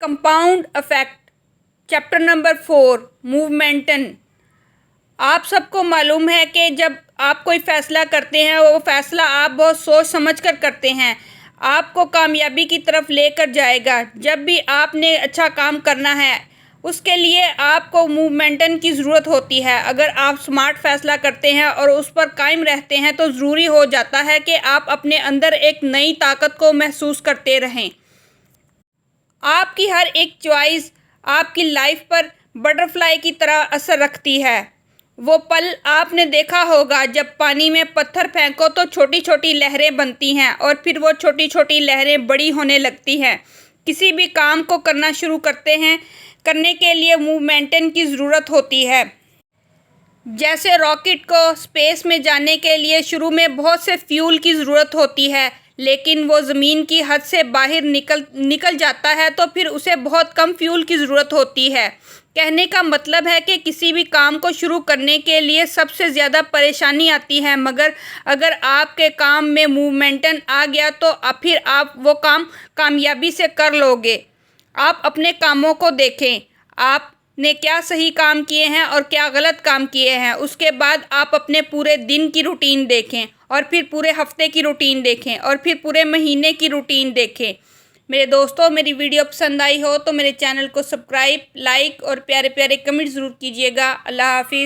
Compound effect chapter number 4 मूवमेंटन। आप सबको मालूम है कि जब आप कोई फ़ैसला करते हैं वो फ़ैसला आप बहुत सोच समझ कर करते हैं, आपको कामयाबी की तरफ लेकर जाएगा। जब भी आपने अच्छा काम करना है उसके लिए आपको मूवमेंटन की ज़रूरत होती है। अगर आप स्मार्ट फ़ैसला करते हैं और उस पर कायम रहते हैं तो ज़रूरी हो जाता है कि आप अपने अंदर एक नई ताकत को महसूस करते रहें। आपकी हर एक चॉइस आपकी लाइफ पर बटरफ्लाई की तरह असर रखती है। वो पल आपने देखा होगा जब पानी में पत्थर फेंको तो छोटी छोटी लहरें बनती हैं और फिर वो छोटी छोटी लहरें बड़ी होने लगती हैं। किसी भी काम को करना शुरू करते हैं, करने के लिए मूवमेंटन की ज़रूरत होती है। जैसे रॉकेट को स्पेस में जाने के लिए शुरू में बहुत से फ्यूल की ज़रूरत होती है, लेकिन वो ज़मीन की हद से बाहर निकल जाता है तो फिर उसे बहुत कम फ्यूल की ज़रूरत होती है। कहने का मतलब है कि किसी भी काम को शुरू करने के लिए सबसे ज़्यादा परेशानी आती है, मगर अगर आपके काम में मूवमेंटन आ गया तो फिर आप वो काम कामयाबी से कर लोगे। आप अपने कामों को देखें, आपने क्या सही काम किए हैं और क्या गलत काम किए हैं। उसके बाद आप अपने पूरे दिन की रूटीन देखें और फिर पूरे हफ्ते की रूटीन देखें और फिर पूरे महीने की रूटीन देखें। मेरे दोस्तों, मेरी वीडियो पसंद आई हो तो मेरे चैनल को सब्सक्राइब, लाइक और प्यारे प्यारे कमेंट ज़रूर कीजिएगा। अल्लाह हाफिज़।